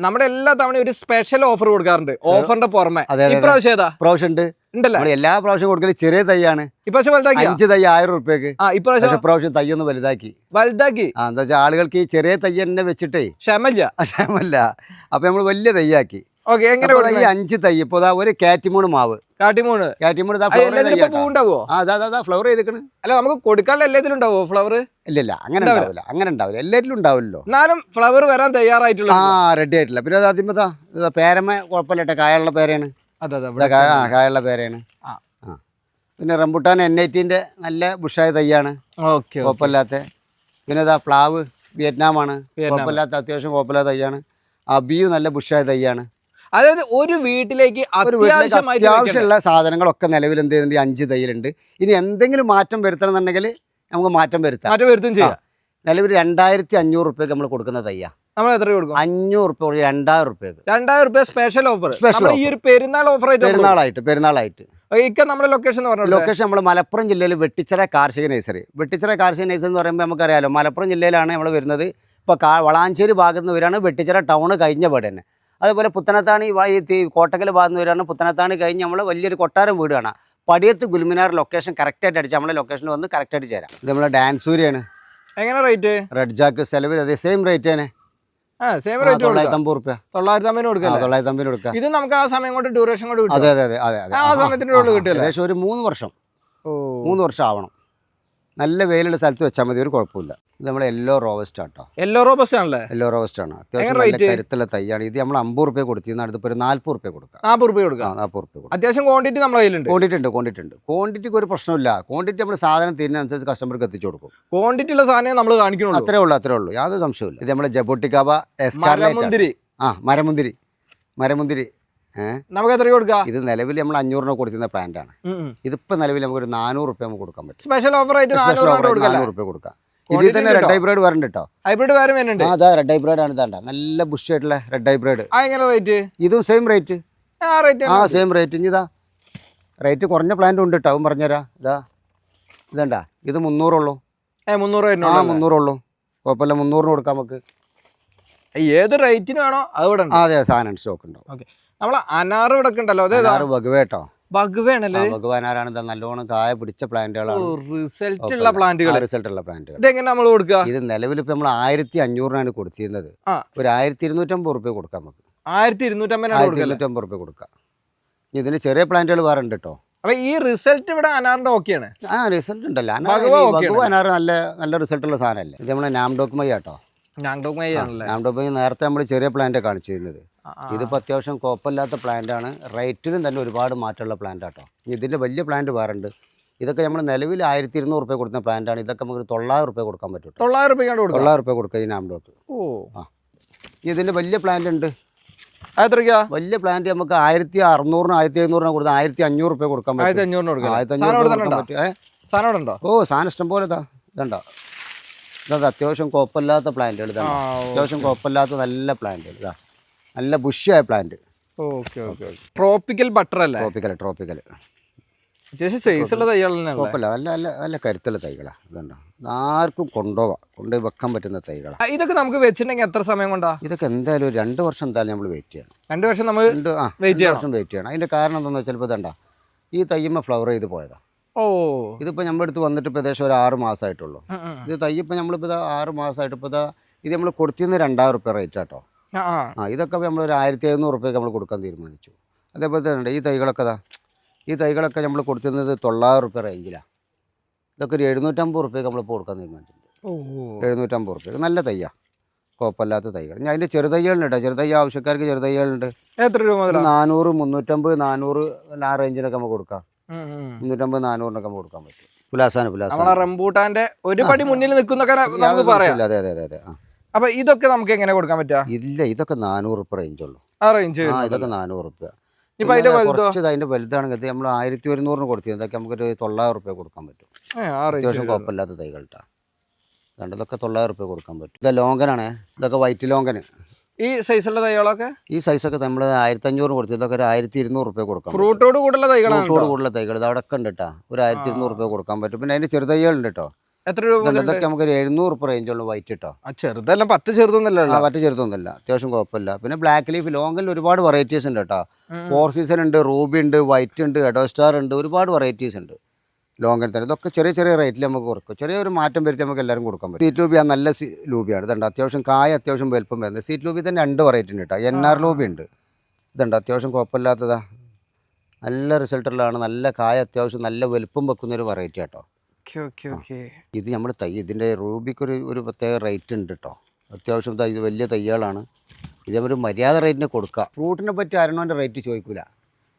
നമ്മുടെ എല്ലാ തവണയും ഒരു സ്പെഷ്യൽ ഓഫർ കൊടുക്കാറുണ്ട്. ഓഫറിന്റെ പുറമെ ഇപ്രാവശ്യം ഏതാ പ്രാവശ്യം ഉണ്ട് ഉണ്ടല്ലോ? എല്ലാ പ്രാവശ്യം കൊടുക്കല് ചെറിയ തൈയാണ്. ഇപ്രാവശ്യം വലുതാക്കി 5 തൈ 1000 റുപ്യക്ക്. ഇപ്രാവശ്യം തൈയൊന്ന് വലുതാക്കി. എന്താ വെച്ചാൽ ആളുകൾക്ക് ഈ ചെറിയ തൈ തന്നെ വെച്ചിട്ടേ ക്ഷമല്ല. അപ്പൊ നമ്മള് വലിയ തൈയാക്കി. ഈ 5 തൈ ഇപ്പൊ ഒരു കാറ്റിമൂണ് മാവ് ഫ്ലവർ ചെയ്തിക്കണ്. അല്ല നമുക്ക് കൊടുക്കാനുള്ള എല്ലാത്തിലും ഉണ്ടാവോ ഫ്ലവർ? ഇല്ല അങ്ങനെ ഉണ്ടാവില്ല. എല്ലാത്തിലും ഉണ്ടാവില്ലല്ലോ. എന്നാലും ഫ്ലവർ വരാൻ തയ്യാറായിട്ടുള്ള റെഡി ആയിട്ടില്ല. പിന്നെ ആദ്യമേ പേരമ കുഴപ്പമില്ല, കായുള്ള പേരയാണ്. കായുള്ള പേരയാണ്. പിന്നെ റംബുട്ടാൻ N18 നല്ല ബുഷായ തൈയാണ്, കുഴപ്പമില്ലാത്ത. പിന്നെ പ്ലാവ് വിയറ്റ്നാമാണ്, കുഴപ്പമില്ലാത്ത അത്യാവശ്യം കുഴപ്പമില്ലാത്ത തൈയാണ്. അബിയു നല്ല ബുഷായ തൈയാണ്. അതായത് ഒരു വീട്ടിലേക്ക് അത്യാവശ്യമുള്ള സാധനങ്ങളൊക്കെ നിലവിൽ എന്ത് ചെയ്യുന്നുണ്ട്? 5 തൈയിലുണ്ട്. ഇനി എന്തെങ്കിലും മാറ്റം വരുത്തണം എന്നുണ്ടെങ്കിൽ നമുക്ക് മാറ്റം വരുത്താം. നിലവിൽ 2500 റുപ്യക്ക് നമ്മൾ കൊടുക്കുന്ന തയ്യാ. നമ്മൾ എത്ര കൊടുക്കും? 500 റുപ്യ, 2000 റുപ്യക്ക്. 2000 റുപ്യ സ്പെഷ്യൽ ഓഫർ. ഈ ഒരു പെരുന്നാൾ ഓഫർ പെരുന്നാളായിട്ട് നമ്മുടെ ലൊക്കേഷൻ നമ്മൾ മലപ്പുറം ജില്ലയിൽ വെട്ടിച്ചിറ കാർഷിക നഴ്സറി. വെട്ടിച്ചിറ കാർഷിക നഴ്സറി എന്ന് പറയുമ്പോൾ നമുക്കറിയാലോ, മലപ്പുറം ജില്ലയിലാണ് നമ്മൾ വരുന്നത്. ഇപ്പോൾ വളാഞ്ചേരി ഭാഗത്ത് നിന്ന് വരികയാണ്, വെട്ടിച്ചിറ ടൗണ് കഴിഞ്ഞ പാട് തന്നെ. അതുപോലെ പുത്തനത്താണി കോട്ടക്കൽ ഭാഗത്ത് നിന്ന് വരികയാണ്. പുത്തനത്താണി കഴിഞ്ഞ് നമ്മൾ വലിയൊരു കൊട്ടാരം വീടാണ്. പടിയത്ത് ഗുൽമിനാർ ലൊക്കേഷൻ കറക്റ്റായിട്ട് അടിച്ച് നമ്മളെ ലൊക്കേഷനിൽ വന്ന് കറക്റ്റായിട്ട് ചേരാം. ഇത് നമ്മളെ ഡാൻസൂരിയാണ്. എങ്ങനെ റേറ്റ്? റെഡ് ജാക്ക് സെലവിൽ അതേ സെയിം റേറ്റ് തന്നെ. 950 റുപ്യ. 950 കൊടുക്കാം. ഇത് നമുക്ക് ആ സമയം കൊണ്ട് ഡ്യൂറേഷൻ കൊണ്ട് കിട്ടും. അതെ. ഏകദേശം ഒരു 3 വർഷം ആവണം. നല്ല വെയിലുള്ള സ്ഥലത്ത് വെച്ചാൽ മതി, ഒരു കുഴപ്പമില്ല. ഇത് നമ്മുടെ യെല്ലോ റോബസ്റ്റ് ആട്ടോ. യെല്ലോ റോബസ്റ്റ് ആണല്ലേ? യെല്ലോ റോബസ്റ്റ് ആണ്. അത്യാവശ്യം നല്ല കരുത്തുള്ള തൈയാണ്. ഇത് നമ്മൾ 50 റുപ്യ കൊടുത്തിരുന്ന അടുത്ത് ഒരു 40 റുപ്യ കൊടുക്കാം. 40 റുപ്യ. അത്യാവശ്യം ക്വാണ്ടിറ്റി നമ്മുടെ കയ്യിലുണ്ട്. ക്വാണ്ടിറ്റിക്ക് ഒരു പ്രശ്നമില്ല. ക്വാണ്ടിറ്റി നമ്മൾ സാധനം തീരുന്നതനുസരിച്ച് കസ്റ്റമർക്ക് എത്തിച്ചു കൊടുക്കും. ക്വാണ്ടിറ്റി ഉള്ള സാധനം നമ്മൾ കാണിക്കണം. അത്രേ ഉള്ളൂ, യാതൊരു സംശയമില്ല. ഇത് നമ്മുടെ ജബോട്ടിക്കാബ മരമുന്തിരി നമുക്ക് എത്ര കൊടുക്കാം? ഇത് നിലവിൽ നമ്മൾ 500 കൊടുക്കുന്ന പ്ലാന്റ് ആണ്. ഇതിപ്പോ നിലവിൽ നമുക്ക് ഒരു 400 റുപ്യ നമുക്ക് കൊടുക്കാൻ പറ്റും. സ്പെഷ്യൽ ഓഫർ ആയിട്ട് 400 റുപ്യ കൊടുക്കാം. ഇതിൽ തന്നെ റെഡ് ഹൈബ്രിഡ് വരുന്നുണ്ട് കേട്ടോ. ഹൈബ്രിഡ് വേറെ വരുന്നുണ്ട്. അതാ റെഡ് ഹൈബ്രിഡ് ആണ്. ഇതാണ്ട നല്ല ബുഷ് ആയിട്ടുള്ള റെഡ് ഹൈബ്രിഡ്. ഇതും സെയിം റേറ്റ്. Same rate. ഇനി ഇതാ റേറ്റ് കുറഞ്ഞ പ്ലാന്റ് ഉണ്ട് കേട്ടോ, പറഞ്ഞുതരാം. ഇതണ്ട ഇത് 300 ഉള്ളൂ. 300 ഉള്ളൂ, കുഴപ്പമില്ല. 300 കൊടുക്കാം നമുക്ക്. ഏത് റേറ്റിന് വേണോ അത്. അതെ, സാധനം സ്റ്റോക്ക് ഉണ്ടാവും. നമ്മളെ അനാറ് ഇവിടെ ഉണ്ടല്ലോ, ബഗ്വേട്ടോ. ബഗ്വേണല്ലേ? ബഗ്വാനാരാണ്. നല്ലോണം കായ പിടിച്ച പ്ലാന്റുകളാണ്. റിസൾട്ട് ഉള്ള പ്ലാന്റുകൾ. ഇതെങ്ങനെ നമ്മൾ കൊടുക്കുക? ഇത് നിലവിൽ ഇപ്പൊ നമ്മൾ 1500 കൊടുത്തിരുന്നത്. ഒരു 1250 റുപ്യ കൊടുക്കാം നമുക്ക്. 1250 റുപ്യ കൊടുക്കാം. ഇതിന് ചെറിയ പ്ലാന്റുകൾ വേറെ ഉണ്ട് കേട്ടോ. അപ്പൊ ഈ റിസൾട്ട് ഇവിടെ അനാറിന്റെ ഓക്കെയാണ്. റിസൾട്ട് ഉണ്ടല്ലോ. അനാറ് നല്ല റിസൾട്ട് ഉള്ള സാധനമല്ലേ. ഇത് നമ്മളെ നാംഡോക്മൈ കേട്ടോ. നാംഡോക്മൈ നേരത്തെ നമ്മൾ ചെറിയ പ്ലാന്റ് കാണിച്ചിരുന്നത്. ഇതിപ്പോൾ അത്യാവശ്യം കുഴപ്പമില്ലാത്ത പ്ലാന്റ് ആണ്. റേറ്റിനും തന്നെ ഒരുപാട് മാറ്റമുള്ള പ്ലാന്റ് ആട്ടോ. ഇതിൻ്റെ വലിയ പ്ലാന്റ് വേറെ ഉണ്ട്. ഇതൊക്കെ നമ്മൾ നിലവിൽ 1200 റുപ്യ കൊടുക്കുന്ന പ്ലാന്റ് ആണ്. ഇതൊക്കെ നമുക്ക് 900 റുപ്യ കൊടുക്കാൻ പറ്റും. 900 റുപ്യ കൊടുക്കുക ഈ നാംഡോക്ക്. ഇതിൻ്റെ വലിയ പ്ലാന്റ് ഉണ്ട്. വലിയ പ്ലാന്റ് നമുക്ക് 1600 1700 കൊടുത്താൽ 1500 റുപ്യ കൊടുക്കാൻ പറ്റും. 1500. സാധനം ഇഷ്ടം പോലെ ഇതുണ്ടോ. ഇതാ അത്യാവശ്യം കുഴപ്പമില്ലാത്ത പ്ലാന്റുകൾ. അത്യാവശ്യം കുഴപ്പമില്ലാത്ത നല്ല പ്ലാന്റുകൾ. നല്ല ബുഷിയായ പ്ലാന്റ്. ട്രോപ്പിക്കൽ ബട്ടർ അല്ലേ? ട്രോപ്പിക്കൽ കുഴപ്പമില്ല. നല്ല കരുത്തുള്ള തൈകളാണ്. ഇതുണ്ടോ, ആർക്കും കൊണ്ടുപോയി വെക്കാൻ പറ്റുന്ന തൈകളാണ്. ഇതൊക്കെ നമുക്ക് വെച്ചിട്ടുണ്ടെങ്കിൽ എത്ര സമയം കൊണ്ടാ? ഇതൊക്കെ എന്തായാലും 2 വർഷം എന്തായാലും നമ്മൾ വെയിറ്റ് ചെയ്യണം. 2 വർഷം നമ്മൾ വെയിറ്റ് ചെയ്യണം. അതിന്റെ കാരണം എന്താണെന്ന് വെച്ചാൽ ഇപ്പോൾ ഇതണ്ട ഈ തയ്യമ്മ ഫ്ലവർ ചെയ്ത് പോയതാ. ഇതിപ്പോൾ നമ്മുടെ അടുത്ത് വന്നിട്ട് ഇപ്പോൾ ഏകദേശം ഒരു 6 മാസമായിട്ടുള്ളൂ. ഇത് തയ്യപ്പോൾ നമ്മളിപ്പോൾ 6 മാസമായിട്ട് ഇപ്പോൾ ഇത് നമ്മൾ കൊടുത്തിരുന്ന 2000 റുപ്യ റേറ്റ് ആട്ടോ. ഇതൊക്കെ നമ്മൾ ഒരു 1700 റുപ്യക്ക് നമ്മൾ കൊടുക്കാൻ തീരുമാനിച്ചു. അതേപോലെ തന്നെ ഈ തൈകളൊക്കെ നമ്മൾ കൊടുത്തിരുന്നത് 900 റുപ്യ റേഞ്ചിലാണ്. ഇതൊക്കെ ഒരു 750 റുപ്യക്ക് നമ്മളിപ്പോൾ കൊടുക്കാൻ തീരുമാനിച്ചിട്ടുണ്ട്. 750 റുപ്യക്ക് നല്ല തയ്യാ, കുഴപ്പമില്ലാത്ത തൈകൾ. ഞാൻ അതിൻ്റെ ചെറുതയ്യലുണ്ട് കേട്ടോ. ചെറുതയ്യ ആവശ്യക്കാർക്ക് ചെറുതയ്യലുണ്ട്. 400 350 400 ആ റേഞ്ചിനൊക്കെ നമുക്ക് കൊടുക്കാം. 350 400 കൊടുക്കാൻ പറ്റും. റംബൂട്ടാന്റെ ഒരു പടി മുന്നിൽ നിൽക്കുന്നൊക്കെ നമുക്ക് പറയാം. അതെ. അപ്പൊ ഇതൊക്കെ നമുക്ക് എങ്ങനെ കൊടുക്കാൻ പറ്റുക? ഇല്ല, ഇതൊക്കെ 400 റുപ്യ റേഞ്ച് ഉള്ളൂ. ഇതൊക്കെ 400 റുപ്യ. കുറച്ച് അതിന്റെ വലുതാണെങ്കിൽ നമ്മൾ 1100 കൊടുത്തിരുന്നത്. ഇതൊക്കെ നമുക്കൊരു 900 റുപ്യ കൊടുക്കാൻ പറ്റും. അത്യാവശ്യം കുഴപ്പമില്ലാത്ത തൈകൾട്ടാ. ഇതൊക്കെ 900 റുപ്യ കൊടുക്കാൻ പറ്റും. ഇത് ലോങ്കനാണ്. ഇതൊക്കെ വൈറ്റ് ലോങ്കന്. ഈ സൈസുള്ള തൈകളൊക്കെ ഈ സൈസൊക്കെ നമ്മൾ 1500 കൊടുത്തു. ഇതൊക്കെ ഒരു 1200 റുപ്യ കൊടുക്കാം. ഫ്രൂട്ടോട് കൂടുതലുള്ള തൈകൾ ഇത് അവിടെ ഒക്കെ ഉണ്ട് കേട്ടോ. ഒരു 1200 റുപ്യ കൊടുക്കാൻ പറ്റും. പിന്നെ അതിന്റെ ചെറുതൈകളുണ്ട് കേട്ടോ. എത്ര രൂപ മുതൽ ഇതൊക്കെ നമുക്കൊരു 700 റുപ്യ റേഞ്ചുള്ള വൈറ്റ് കേട്ടോ. ചെറുതെല്ലാം 10 ചെറുതൊന്നുമല്ലോ. പറ്റ ചെറുതൊന്നുമില്ല, അത്യാവശ്യം കുഴപ്പമില്ല. പിന്നെ ബ്ലാക്ക് ലീഫ് ലോങ്ങിൽ ഒരുപാട് വെറൈറ്റീസ് ഉണ്ട് കേട്ടോ. 4 സീസൺ ഉണ്ട്, റൂബി ഉണ്ട്, വൈറ്റ് ഉണ്ട്, എഡോ സ്റ്റാർ ഉണ്ട്, ഒരുപാട് വെറൈറ്റീസ് ഉണ്ട് ലോങ്ങിൽ തന്നെ. ഇതൊക്കെ ചെറിയ ചെറിയ റേറ്റിൽ നമുക്ക് കൊടുക്കും. ചെറിയൊരു മാറ്റം വരുത്തി നമുക്ക് എല്ലാവരും കൊടുക്കാൻ പറ്റും. സീറ്റ് ലൂബി നല്ല ലൂബിയാണ്. ഇതുണ്ട് അത്യാവശ്യം കായ അത്യാവശ്യം വലുപ്പം വരുന്നത്. സീറ്റ് ലൂബി തന്നെ 2 വെറൈറ്റി ഉണ്ട് കേട്ടോ. NR ലൂബി ഉണ്ട്. ഇതുണ്ട് അത്യാവശ്യം കുഴപ്പമില്ലാത്തതാ, നല്ല റിസൾട്ടുള്ളതാണ്. നല്ല കായ അത്യാവശ്യം നല്ല വലുപ്പം വെക്കുന്നൊരു വെറൈറ്റി കേട്ടോ. ഇത് നമ്മൾ തൈ, ഇതിൻ്റെ റൂബിക്കൊരു ഒരു പ്രത്യേക റേറ്റ് ഉണ്ട് കേട്ടോ. അത്യാവശ്യം ഇത് വലിയ തൈകളാണ്. ഇതേപോലെ മര്യാദ റേറ്റിന് കൊടുക്കുക. ഫ്രൂട്ടിനെ പറ്റി ആരണോൻ്റെ റേറ്റ് ചോദിക്കില്ല,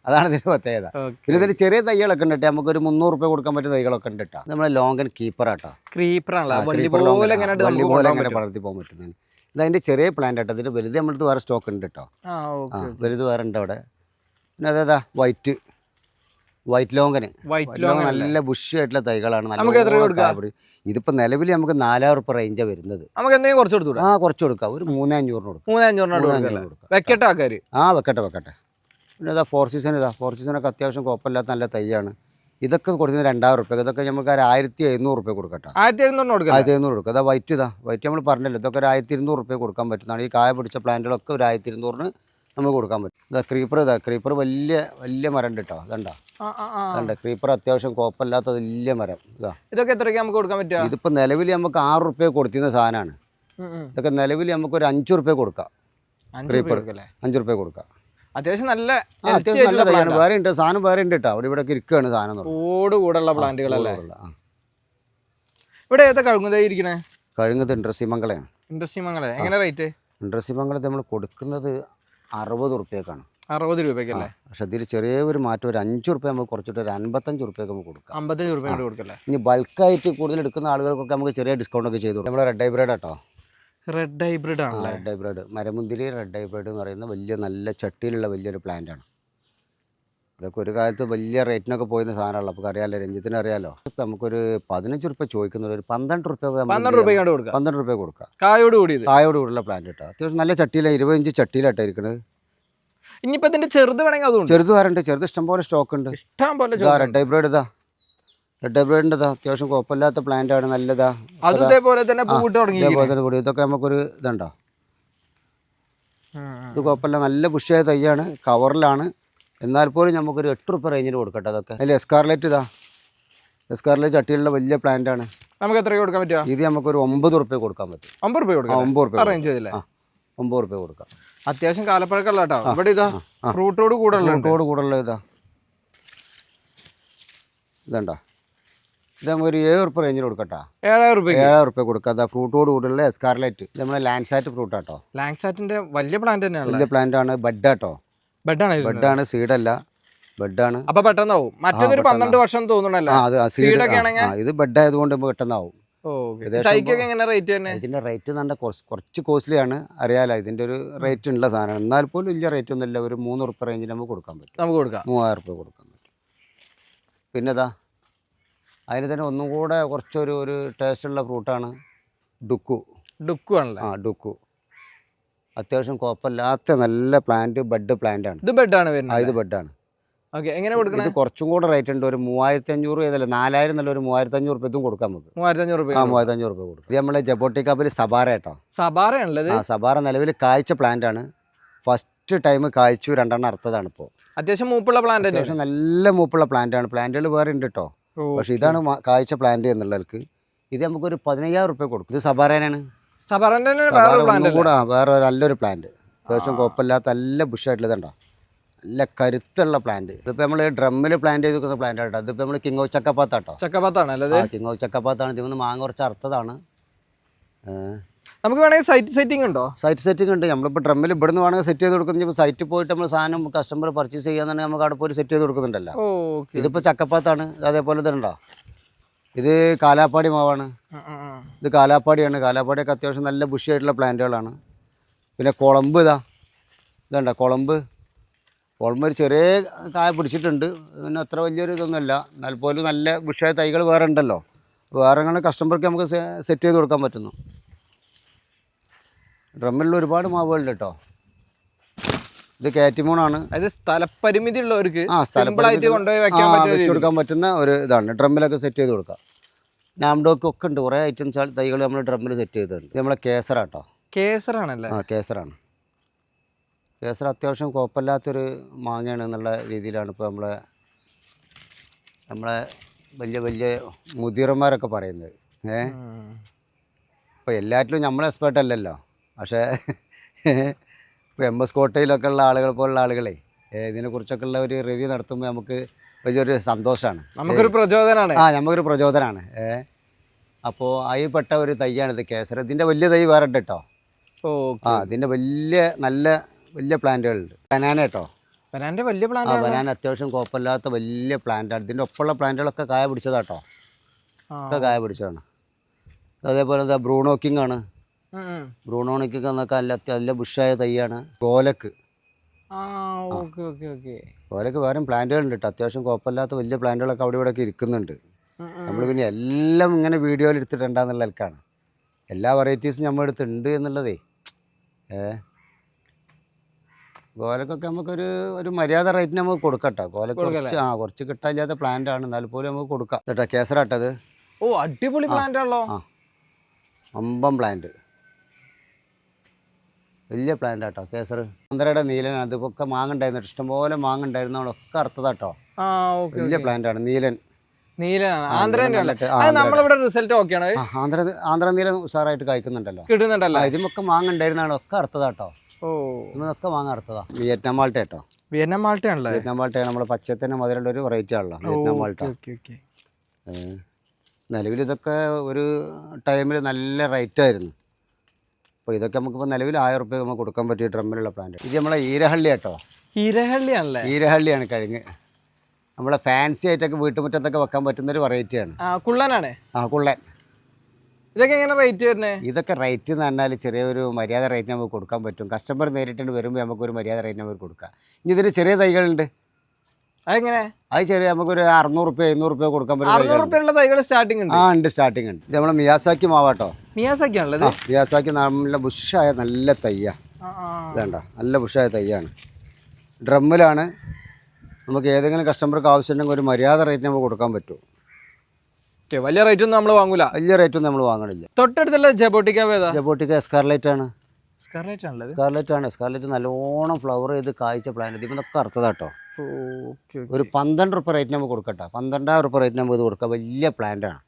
അതാണ് ഇതിൻ്റെ പ്രത്യേകത. പിന്നെ ഇതിൽ ചെറിയ തൈകളൊക്കെ ഉണ്ട് കേട്ടോ. നമുക്കൊരു 300 റുപ്യ കൊടുക്കാൻ പറ്റിയ തൈകളൊക്കെ ഉണ്ട് കേട്ടോ. നമ്മളെ ലോങ്കൻ കീപ്പറാട്ടോ. വള്ളി പോലെ അങ്ങനെ വളർത്തി പോകാൻ പറ്റുന്നതാണ്. ഇതതിൻ്റെ ചെറിയ പ്ലാന്റ് കേട്ടോ. ഇതിൻ്റെ വലുത് നമ്മളടുത്ത് വേറെ സ്റ്റോക്ക് ഉണ്ട് കേട്ടോ. വലുത് വേറെ ഉണ്ട് അവിടെ. പിന്നെ അതേതാ വൈറ്റ് ലോങ്കന് നല്ല ബുഷ് ആയിട്ടുള്ള തൈകളാണ്. ഇതിപ്പോ നിലവിൽ നമുക്ക് 4000 റുപ്യ റേഞ്ചാണ് വരുന്നത്. കുറച്ച് കൊടുക്കാം, ഒരു 3500 കൊടുക്കാം. വെക്കട്ടെ. പിന്നെ ഇതാ 4 സീസൺ, 4 സീസണൊക്കെ അത്യാവശ്യം കുഴപ്പമില്ലാത്ത നല്ല തൈയാണ്. ഇതൊക്കെ കൊടുക്കുന്നത് 2000 റുപ്യ. ഇതൊക്കെ നമുക്ക് ഒരു 1700 റുപ്യ കൊടുക്കട്ടെ. 1700 കൊടുക്കുക. അതാ വൈറ്റ് നമ്മൾ പറഞ്ഞല്ലോ. ഇതൊക്കെ ഒരു 1200 റുപ്യ കൊടുക്കാൻ പറ്റുന്നതാണ്. ഈ കായ പിടിച്ച പ്ലാന്റുകളൊക്കെ ഒരു 1200-ന് നമുക്ക് കൊടുക്കാൻ പറ്റും. ക്രീപ്പർ വലിയ മരം ഉണ്ട് കേട്ടോ. അതുണ്ട ക്രീപ്പർ അത്യാവശ്യം കുഴപ്പമില്ലാത്ത വലിയ മരം. ഇതൊക്കെ എത്രയ്ക്ക് നമുക്ക് കൊടുക്കാൻ പറ്റുക? ഇതിപ്പോൾ നിലവിൽ നമുക്ക് 6 റുപ്യ കൊടുത്തിരുന്ന സാധനമാണ്. ഇതൊക്കെ നിലവിൽ നമുക്ക് ഒരു 5 റുപ്യ കൊടുക്കാം. ക്രീപ്പർ 5 റുപ്യ കൊടുക്കാം. അത്യാവശ്യം നല്ല തൈയാണ്. വേറെ ഉണ്ട് സാധനം, വേറെ ഉണ്ട് കേട്ടോ. ഇവിടെ ഇരിക്കുകയാണ് സാധനം. കൂടുള്ള പ്ലാന്റുകളല്ലേ ഇവിടെ? ഏതാ കഴുകുന്നതായിരിക്കണേ? കഴുകുന്നത് ഇൻട്രസിമംഗളയാണ്. എങ്ങനെ റേറ്റ്? ഇൻട്രസിമംഗളത്തെ നമ്മൾ കൊടുക്കുന്നത് 60 റുപ്യക്കാണ്. 60 രൂപയ്ക്കല്ലേ? പക്ഷെ ഇതിൽ ചെറിയ ഒരു മാറ്റം, ഒരു 5 റുപ്യ നമുക്ക് കുറച്ചിട്ട് ഒരു 55 റുപ്യക്ക് നമുക്ക് കൊടുക്കാം. 55 രൂപ കൊടുക്കല്ലേ? ഇനി ബൾക്കായിട്ട് കൂടുതൽ എടുക്കുന്ന ആളുകൾക്കൊക്കെ നമുക്ക് ചെറിയ ഡിസ്കൗണ്ട് ഒക്കെ ചെയ്തു കൊടുക്കും. നമ്മുടെ റെഡ് ഹൈബ്രിഡ് കേട്ടോ. റെഡ് ഹൈബ്രിഡ് ആണല്ലേ? റെഡ് ഹൈബ്രിഡ് മരമുന്തിരി റെഡ് ഹൈബ്രിഡ് എന്ന് പറയുന്ന വലിയ നല്ല ചട്ടിയിലുള്ള വലിയൊരു പ്ലാന്റ് ആണ്. ഇതൊക്കെ ഒരു കാലത്ത് വലിയ റേറ്റിനൊക്കെ പോയിരുന്ന സാധനമല്ലോ. നമുക്ക് അറിയാമല്ലോ, രഞ്ജിത്തിന് അറിയാലോ. ഇപ്പം നമുക്കൊരു 15 റുപ്യ ചോദിക്കുന്നത് ഒരു 12 റുപ്യ 12 റുപ്യ കൊടുക്കാം. കായോട് കൂടിയുള്ള പ്ലാന്റ് കേട്ടോ. അത്യാവശ്യം നല്ല ചട്ടിയിലാണ്, 20 ഇഞ്ച് ചട്ടിയിലാട്ടോ ഇരിക്കുന്നത്. ഇനിയിപ്പോ ഇതിന്റെ ചെറുത് വേണമെങ്കിൽ അതുകൊണ്ട് ചെറുത് വരണ്ട്. ചെറുത് ഇഷ്ടംപോലെ സ്റ്റോക്ക് ഉണ്ട്. റെഡ് ഹൈബ്രിഡ് അത്യാവശ്യം കുഴപ്പമില്ലാത്ത പ്ലാന്റ് ആണ്. നല്ലതാ. അതേപോലെ തന്നെ ഇതൊക്കെ നമുക്കൊരു ഇതുണ്ടോ. ഇത് കുഴപ്പമില്ല, നല്ല ബുഷിയായ തൈയാണ്. കവറിലാണ്. എന്നാൽ പോലും നമുക്കൊരു 8 റുപ്യ റേഞ്ചിന് കൊടുക്കട്ടെ. അതൊക്കെ അതിൽ എസ്കാർലൈറ്റ് ചട്ടിയിലുള്ള വലിയ പ്ലാന്റ് ആണ്. നമുക്ക് എത്ര കൊടുക്കാൻ പറ്റുക? ഇത് നമുക്കൊരു 9 റുപ്യ കൊടുക്കാൻ പറ്റും. 9 റുപ്യ കൊടുക്കാം. അത്യാവശ്യം കാലപ്പഴക്കമുള്ള കേട്ടോ. ഇവിടെ ഇതാ ഫ്രൂട്ടോട് കൂടുള്ള ഇതുണ്ടോ. ഇത് നമുക്കൊരു 7 റുപ്യ റേഞ്ചിൽ കൊടുക്കട്ടോ. 7 റുപ്യ കൊടുക്കാം. അതാ ഫ്രൂട്ടോട് കൂടുള്ള എസ്കാർലൈറ്റ്. നമ്മളെ ലാൻഡ്സാറ്റ് ഫ്രൂട്ട് ആട്ടോ. ലാൻഡ്സാറ്റിന്റെ വലിയ പ്ലാന്റ് തന്നെയാണ്. വലിയ പ്ലാന്റ് ആണ്. ബെഡാട്ടോ. ബെഡാണ്, സീഡല്ല. ബെഡാണ്. അപ്പൊ പെട്ടെന്നാവും. മറ്റൊരു 12 വർഷം തോന്നണല്ലോ. ഇത് ബെഡ് ആയതുകൊണ്ട് പെട്ടെന്നാവും. ഇതിന്റെ റേറ്റ് നല്ല കുറച്ച് കോസ്റ്റ്ലിയാണ്, അറിയാലോ. ഇതിന്റെ ഒരു റേറ്റ് ഉള്ള സാധനമാണ്. എന്നാൽ പോലും വലിയ റേറ്റ് ഒന്നുമില്ല. ഒരു 3 റുപ്യ റേഞ്ചിൽ നമുക്ക് കൊടുക്കാൻ പറ്റും. 3000 റുപ്യ കൊടുക്കാൻ പറ്റും. പിന്നെ അതിന് തന്നെ ഒന്നും കൂടെ കുറച്ചൊരു ടേസ്റ്റുള്ള ഫ്രൂട്ടാണ് ഡുക്കു ആണല്ലോ. ഡുക്കു അത്യാവശ്യം കുഴപ്പമില്ലാത്ത നല്ല ബെഡ് പ്ലാന്റ് ആണ്. ഇത് ബെഡാണ്. ഇത് ബെഡാണ്. ഇത് കുറച്ചും കൂടെ റേറ്റ് ഉണ്ട്. ഒരു 3500 ഏതല്ല 4000 എന്നുള്ള ഒരു 3500 റുപ്യ ഇതും കൊടുക്കാൻ നമുക്ക്. 3500 റുപ്യ കൊടുക്കും. ഇത് നമ്മളെ ജബോട്ടിക്കാപ്പിൽ സബാറ കേട്ടോ. സബാറ നിലവിൽ കായ്ച്ച പ്ലാന്റ് ആണ്. ഫസ്റ്റ് ടൈം കായ്ച്ചു, 2 അറുത്തതാണ്. ഇപ്പോൾ അത്യാവശ്യം മൂപ്പുള്ള പ്ലാന്റ്, അത്യാവശ്യം നല്ല മൂപ്പുള്ള പ്ലാന്റ് ആണ്. പ്ലാന്റുകൾ വേറെ ഉണ്ട് കേട്ടോ. പക്ഷെ ഇതാണ് കായ്ച്ച പ്ലാന്റ് എന്നുള്ളവർക്ക്. ഇത് നമുക്കൊരു 15000 റുപ്യ കൊടുക്കും. ഇത് സബാറേനാണ്. വേറെ നല്ലൊരു പ്ലാന്റ്. അത്യാവശ്യം കുഴപ്പമില്ലാത്ത നല്ല ബുഷായിട്ടുള്ളതുണ്ടോ. നല്ല കരുത്തുള്ള പ്ലാന്റ്. ഇതിപ്പോൾ നമ്മൾ ഡ്രമ്മിൽ പ്ലാന്റ് ചെയ്ത് വെക്കുന്ന പ്ലാന്റ് ആട്ടോ. ഇതിപ്പോൾ നമ്മൾ കിങ് ഓഫ് ചക്കപ്പാത്താട്ടോ. കിങ് ഓഫ് ചക്കപ്പാത്താണ്. ഇതിൽ മാങ്ങ കുറച്ച് അറുത്തതാണ്. നമുക്ക് വേണമെങ്കിൽ സൈറ്റ് സെറ്റിംഗ് ഉണ്ടോ? സൈറ്റ് സെറ്റിംഗ് ഉണ്ട്. നമ്മളിപ്പോൾ ഡ്രമ്മിൽ ഇവിടുന്ന് വേണമെങ്കിൽ സെറ്റ് ചെയ്ത് കൊടുക്കുന്നത്. സൈറ്റിൽ പോയിട്ട് നമ്മൾ സാധനം കസ്റ്റമർ പർച്ചേസ് ചെയ്യാന്നുണ്ടെങ്കിൽ നമുക്ക് അവിടെ പോയി സെറ്റ് ചെയ്ത് കൊടുക്കുന്നുണ്ടല്ലോ. ഇതിപ്പോൾ ചക്കപ്പാത്താണ്. അതേപോലെ തന്നെ ഉണ്ടോ. ഇത് കാലാപ്പാടി മാവാണ്. ഇത് കാലാപ്പാടിയാണ്. കാലാപ്പാടിയൊക്കെ അത്യാവശ്യം നല്ല ബുഷിയായിട്ടുള്ള പ്ലാന്റുകളാണ്. പിന്നെ കുളമ്പ് ഇതുണ്ടോ. കുളമ്പ് ഒരു ചെറിയ കായ പിടിച്ചിട്ടുണ്ട്. പിന്നെ അത്ര വലിയൊരു ഇതൊന്നുമല്ല. എന്നാൽ പോലും നല്ല ബുഷിയായ തൈകൾ വേറെ ഉണ്ടല്ലോ. വേറെ കസ്റ്റമർക്ക് നമുക്ക് സെറ്റ് ചെയ്ത് കൊടുക്കാൻ പറ്റുന്നു. ഡ്രമ്മിലുള്ള ഒരുപാട് മാവുകളുണ്ട് കേട്ടോ. ഇത് കാറ്റിമോണാണ്. സ്ഥലപരിമിതി ഉള്ളവർക്ക് വെച്ച് കൊടുക്കാൻ പറ്റുന്ന ഒരു ഇതാണ്. ഡ്രമ്മിലൊക്കെ സെറ്റ് ചെയ്ത് കൊടുക്കാം. നാംഡോക്ക് ഒക്കെ ഉണ്ട്, കുറേ ഐറ്റംസ് തൈകൾ നമ്മൾ ഡ്രമ്മിൽ സെറ്റ് ചെയ്തിട്ടുണ്ട്. ഇത് നമ്മളെ കേസറാട്ടോ. കേസറാണല്ലേ? ആ കേസറാണ്. കേസർ അത്യാവശ്യം കുഴപ്പമില്ലാത്തൊരു മാങ്ങയാണ് എന്നുള്ള രീതിയിലാണ് ഇപ്പോൾ നമ്മളെ വലിയ വലിയ മുതിർമാരൊക്കെ പറയുന്നത്. ഇപ്പോൾ എല്ലാറ്റിലും നമ്മൾ എക്സ്പേർട്ട് അല്ലല്ലോ. പക്ഷേ ഇപ്പോൾ MS കോട്ടയിലൊക്കെ ഉള്ള ആളുകൾ പോലുള്ള ആളുകളെ ഇതിനെക്കുറിച്ചൊക്കെ ഉള്ള ഒരു റിവ്യൂ നടത്തുമ്പോൾ നമുക്ക് വലിയൊരു സന്തോഷമാണ്, നമുക്കൊരു പ്രചോദനമാണ്. നമുക്കൊരു പ്രചോദനമാണ്. അപ്പോൾ അതിൽപ്പെട്ട ഒരു തൈയാണിത് കേസർ. ഇതിൻ്റെ വലിയ തൈ വേറെ ഉണ്ട് കേട്ടോ. ഇതിൻ്റെ വലിയ പ്ലാന്റുകളുണ്ട്. ബനാന കേട്ടോ. ബനാന വലിയ പ്ലാന്റ്. ബനാന അത്യാവശ്യം കുഴപ്പമില്ലാത്ത വലിയ പ്ലാന്റാണ്. ഇതിൻ്റെ ഒപ്പമുള്ള പ്ലാന്റുകളൊക്കെ കായ പിടിച്ചതാട്ടോ, ഒക്കെ കായ പിടിച്ചതാണ്. അതേപോലെ എന്താ ബ്രൂണോക്കിംഗ് ആണ്. ബ്രൂണോക്കിംഗ് എന്നൊക്കെ നല്ല ബുഷായ തൈയാണ്. ഗോലക്ക് ഗോലക്ക് വേറെ പ്ലാന്റുകളുണ്ട് കേട്ടോ. അത്യാവശ്യം കുഴപ്പമില്ലാത്ത വലിയ പ്ലാന്റുകളൊക്കെ അവിടെ ഇവിടെയൊക്കെ ഇരിക്കുന്നുണ്ട്. നമ്മൾ പിന്നെ എല്ലാം ഇങ്ങനെ വീഡിയോയിൽ എടുത്തിട്ടുണ്ടെന്നുള്ള ആൾക്കാണ്. എല്ലാ വെറൈറ്റീസും നമ്മുടെ അടുത്തുണ്ട് എന്നുള്ളതേ. ഗോലക്കൊക്കെ നമുക്കൊരു മര്യാദ റേറ്റിന് നമുക്ക് കൊടുക്കാം കേട്ടോ. ഗോലക്ക് കുറച്ച് കിട്ടാനില്ലാത്ത പ്ലാന്റ് ആണ്, എന്നാൽ പോലും നമുക്ക് കൊടുക്കാം കേട്ടോ. കേസറാട്ടത്. അടിപൊളി പ്ലാന്റ് ആണല്ലോ. അമ്പം പ്ലാന്റ്, വലിയ പ്ലാന്റ് ആട്ടോ കേസർ. ആന്ധ്രയുടെ നീലൻ. അതൊക്കെ മാങ്ങ ഉണ്ടായിരുന്നു, ഇഷ്ടംപോലെ മാങ്ങ ഉണ്ടായിരുന്നു, അവിടെയൊക്കെ അറുത്തതാട്ടോ. വലിയ പ്ലാന്റ് ആണ് നീലൻ. ആന്ധ്ര നീലൻ ഉഷാറായിട്ട് കായ്ക്കുന്നുണ്ടല്ലോ, കിട്ടുന്നുണ്ടല്ലോ. ഇതിമൊക്കെ മാങ്ങ ഉണ്ടായിരുന്നാണ്, ഒക്കെ അറുത്തതാട്ടോ. ഇതൊക്കെ മാങ്ങ അറുത്തതാ. വിയറ്റ്നാം മാൾട്ട കേട്ടോ. വിയറ്റ്നാം മാൾട്ടയാണല്ലോ. വിയറ്റ്നാം മാൾട്ടയാണ്. നമ്മൾ പച്ചത്തന്നെ മധുരമുള്ള ഒരു വെറൈറ്റി ആണല്ലോ വിയറ്റ്നാം മാൾട്ട. നിലവിൽ ഇതൊക്കെ ഒരു ടൈമിൽ നല്ല റേറ്റ് ആയിരുന്നു. അപ്പോൾ ഇതൊക്കെ നമുക്കിപ്പോൾ നിലവിൽ 1000 റുപ്യ നമുക്ക് കൊടുക്കാൻ പറ്റിയ ഡ്രമ്മിലുള്ള പ്ലാന്റ്. ഇത് നമ്മളെ ഈരഹള്ളി കേട്ടോ. ഈരഹള്ളിയാണല്ലേ? ഈരഹള്ളിയാണ് കഴിഞ്ഞ്. നമ്മളെ ഫാൻസി ആയിട്ടൊക്കെ വീട്ടുമുറ്റത്തൊക്കെ വെക്കാൻ പറ്റുന്നൊരു വെറൈറ്റിയാണ്. കുള്ളനാണ്. കുള്ളൻ. ഇതൊക്കെ എങ്ങനെ റേറ്റ് വരുന്നത്? ഇതൊക്കെ റേറ്റ് എന്ന് പറഞ്ഞാൽ ചെറിയൊരു മര്യാദ റേറ്റ് നമുക്ക് കൊടുക്കാൻ പറ്റും. കസ്റ്റമർ നേരിട്ട് വരുമ്പോൾ നമുക്കൊരു മര്യാദ റേറ്റ് നമുക്ക് കൊടുക്കാം. ഇനി ഇതിന് ചെറിയ തൈകളുണ്ട്. അതെങ്ങനെ? അത് ചെറിയ നമുക്കൊരു 600 റുപ്യ 700 റുപ്യ കൊടുക്കാൻ പറ്റും. തൈകൾ സ്റ്റാർട്ടിംഗ് ഉണ്ട്. ഉണ്ട്, സ്റ്റാർട്ടിംഗ് ഉണ്ട്. ഇത് നമ്മളെ മിയാസാക്കി മാവാട്ടോ. മിയാസാക്കി ആണല്ലോ. മിയാസാക്കി നല്ല ബുഷായ നല്ല തയ്യാ. ഇതണ്ട നല്ല ബുഷായ തയ്യാണ്. ഡ്രമ്മിലാണ്. നമുക്ക് ഏതെങ്കിലും കസ്റ്റമർക്ക് ആവശ്യമുണ്ടെങ്കിൽ ഒരു മര്യാദ റേറ്റ് നമുക്ക് കൊടുക്കാൻ പറ്റും. വലിയ റേറ്റ് ഒന്നും നമ്മൾ വാങ്ങൂല. വലിയ റേറ്റ് ഒന്നും നമ്മൾ വാങ്ങണില്ല. തൊട്ടടുത്തുള്ള ജബോട്ടിക്ക എസ്കാർലൈറ്റ് ആണ്. സ്കാർലൈറ്റ് നല്ലോണം ഫ്ലവർ ചെയ്ത് കായ്ച്ച പ്ലാന്റ്. ഇതിനൊക്കെ അർത്ഥതാട്ടോ. ഒരു 12 റുപ്യ റേറ്റ് നമുക്ക് കൊടുക്കട്ടെ. 12,000 റുപ്യ റേറ്റ് നമുക്ക് ഇത് കൊടുക്കാം. വലിയ പ്ലാന്റാണ്.